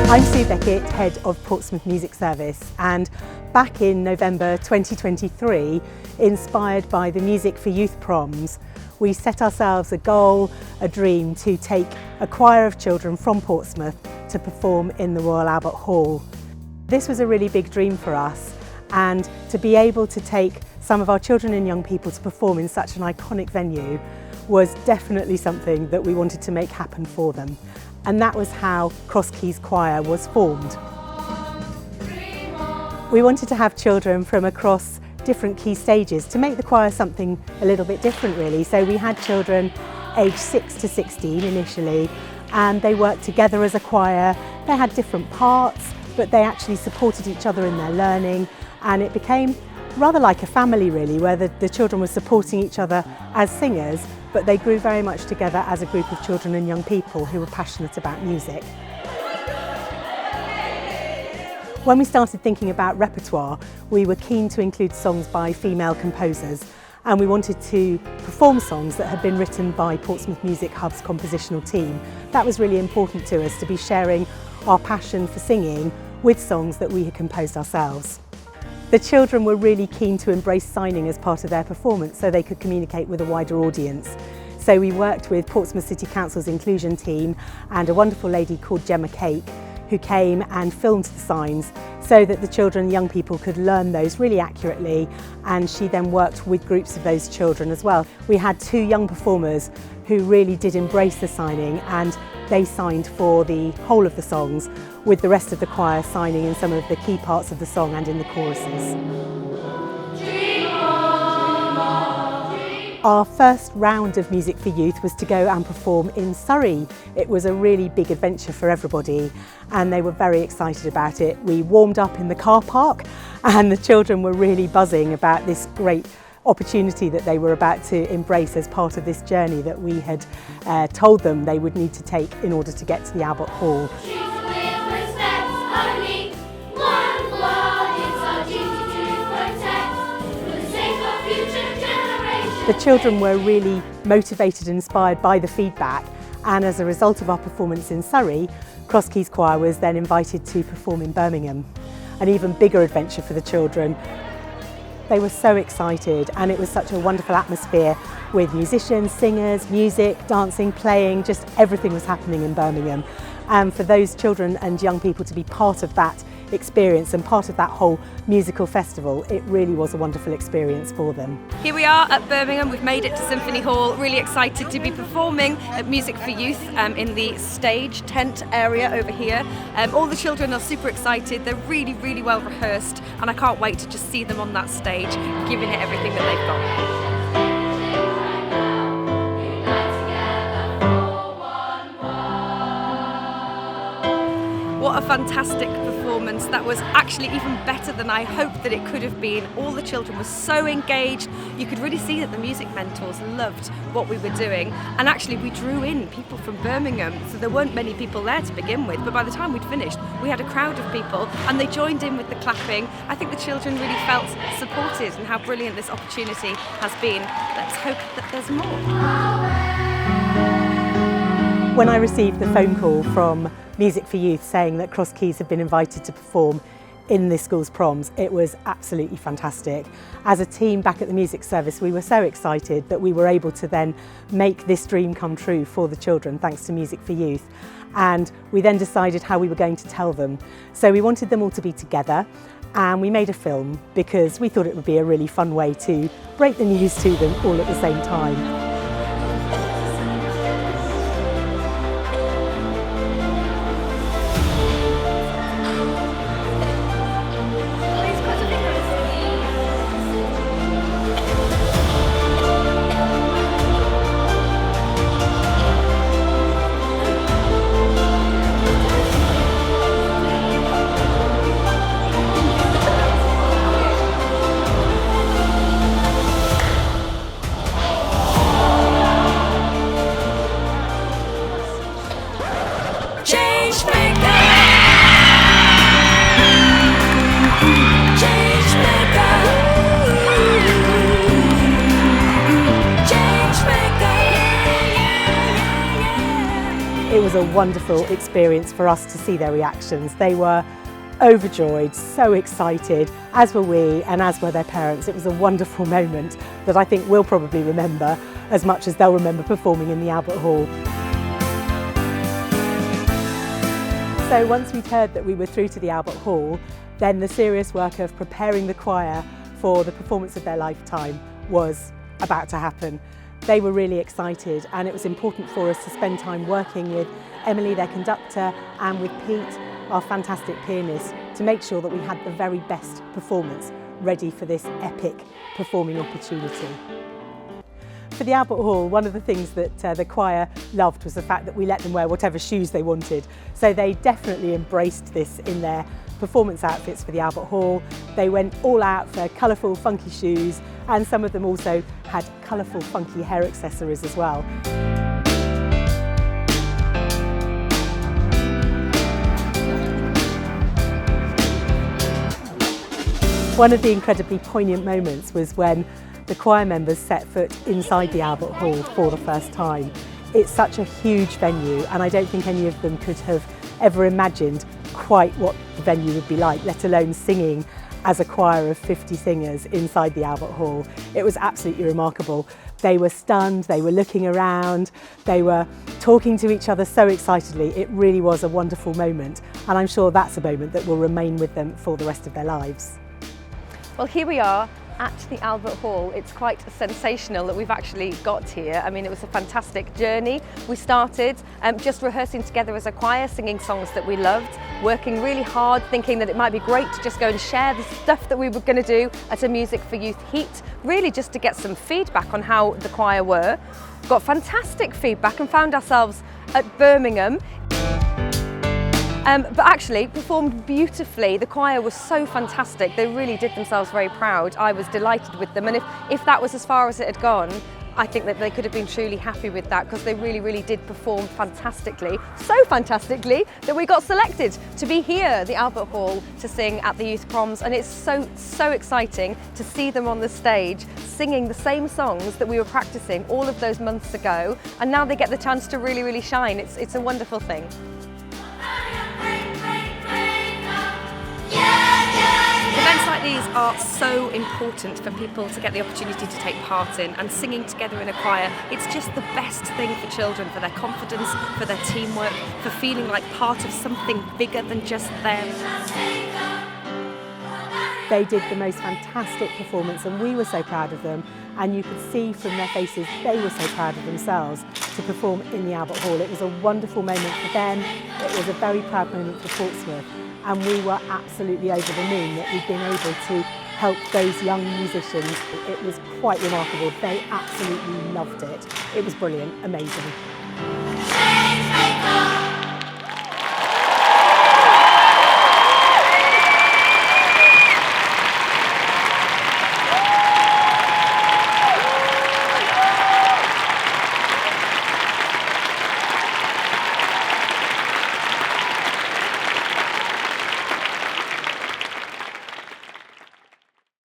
I'm Sue Beckett, Head of Portsmouth Music Service, and back in November 2023, inspired by the Music for Youth Proms, we set ourselves a goal, a dream, to take a choir of children from Portsmouth to perform in the Royal Albert Hall. This was a really big dream for us, and to be able to take some of our children and young people to perform in such an iconic venue was definitely something that we wanted to make happen for them. And that was how Cross Keys Choir was formed. We wanted to have children from across different key stages to make the choir something a little bit different, really. So we had children aged 6 to 16 initially, and they worked together as a choir. They had different parts, but they actually supported each other in their learning, and it became rather like a family, really, where the children were supporting each other as singers, but they grew very much together as a group of children and young people who were passionate about music. When we started thinking about repertoire, we were keen to include songs by female composers, and we wanted to perform songs that had been written by Portsmouth Music Hub's compositional team. That was really important to us, to be sharing our passion for singing with songs that we had composed ourselves. The children were really keen to embrace signing as part of their performance so they could communicate with a wider audience. So we worked with Portsmouth City Council's inclusion team and a wonderful lady called Gemma Cake, who came and filmed the signs so that the children and young people could learn those really accurately, and she then worked with groups of those children as well. We had 2 young performers who really did embrace the signing, and they signed for the whole of the songs, with the rest of the choir signing in some of the key parts of the song and in the choruses. Our first round of Music for Youth was to go and perform in Surrey. It was a really big adventure for everybody, and they were very excited about it. We warmed up in the car park, and the children were really buzzing about this great opportunity that they were about to embrace as part of this journey that we had told them they would need to take in order to get to the Albert Hall. The children were really motivated and inspired by the feedback, and as a result of our performance in Surrey, Cross Keys Choir was then invited to perform in Birmingham. An even bigger adventure for the children. They were so excited, and it was such a wonderful atmosphere with musicians, singers, music, dancing, playing, just everything was happening in Birmingham. And for those children and young people to be part of that experience and part of that whole musical festival, it really was a wonderful experience for them. Here we are at Birmingham, we've made it to Symphony Hall, really excited to be performing at Music for Youth in the stage tent area over here. All the children are super excited, they're really well rehearsed, and I can't wait to just see them on that stage giving it everything that they've got. What a fantastic performance. That was actually even better than I hoped that it could have been. All the children were so engaged. You could really see that the music mentors loved what we were doing, and actually we drew in people from Birmingham, so there weren't many people there to begin with, but by the time we'd finished we had a crowd of people and they joined in with the clapping. I think the children really felt supported, and how brilliant this opportunity has been. Let's hope that there's more. When I received the phone call from Music for Youth saying that Cross Keys had been invited to perform in this school's proms, it was absolutely fantastic. As a team back at the music service, we were so excited that we were able to then make this dream come true for the children, thanks to Music for Youth. And we then decided how we were going to tell them. So we wanted them all to be together, and we made a film because we thought it would be a really fun way to break the news to them all at the same time. It was a wonderful experience for us to see their reactions. They were overjoyed, so excited, as were we and as were their parents. It was a wonderful moment that I think we'll probably remember as much as they'll remember performing in the Albert Hall. So once we'd heard that we were through to the Albert Hall, then the serious work of preparing the choir for the performance of their lifetime was about to happen. They were really excited, and it was important for us to spend time working with Emily, their conductor, and with Pete, our fantastic pianist, to make sure that we had the very best performance ready for this epic performing opportunity. For the Albert Hall, one of the things that the choir loved was the fact that we let them wear whatever shoes they wanted. So they definitely embraced this in their performance outfits for the Albert Hall. They went all out for colourful, funky shoes, and some of them also had colourful, funky hair accessories as well. One of the incredibly poignant moments was when the choir members set foot inside the Albert Hall for the first time. It's such a huge venue, and I don't think any of them could have ever imagined quite what the venue would be like, let alone singing as a choir of 50 singers inside the Albert Hall. It was absolutely remarkable. They were stunned, they were looking around, they were talking to each other so excitedly. It really was a wonderful moment, and I'm sure that's a moment that will remain with them for the rest of their lives. Well, here we are at the Albert Hall. It's quite sensational that we've actually got here. I mean, it was a fantastic journey. We started just rehearsing together as a choir, singing songs that we loved, working really hard, thinking that it might be great to just go and share the stuff that we were going to do at a Music for Youth Heat, really just to get some feedback on how the choir were. Got fantastic feedback and found ourselves at Birmingham. But actually performed beautifully. The choir was so fantastic. They really did themselves very proud. I was delighted with them, and if that was as far as it had gone, I think that they could have been truly happy with that, because they really did perform fantastically. So fantastically that we got selected to be here at the Albert Hall to sing at the Youth Proms, and it's so exciting to see them on the stage singing the same songs that we were practicing all of those months ago, and now they get the chance to really shine. It's a wonderful thing. Events like these are so important for people to get the opportunity to take part in, and singing together in a choir, it's just the best thing for children, for their confidence, for their teamwork, for feeling like part of something bigger than just them. They did the most fantastic performance, and we were so proud of them, and you could see from their faces they were so proud of themselves to perform in the Albert Hall. It was a wonderful moment for them, it was a very proud moment for Portsmouth, and we were absolutely over the moon that we'd been able to help those young musicians. It was quite remarkable. They absolutely loved it. It was brilliant, amazing.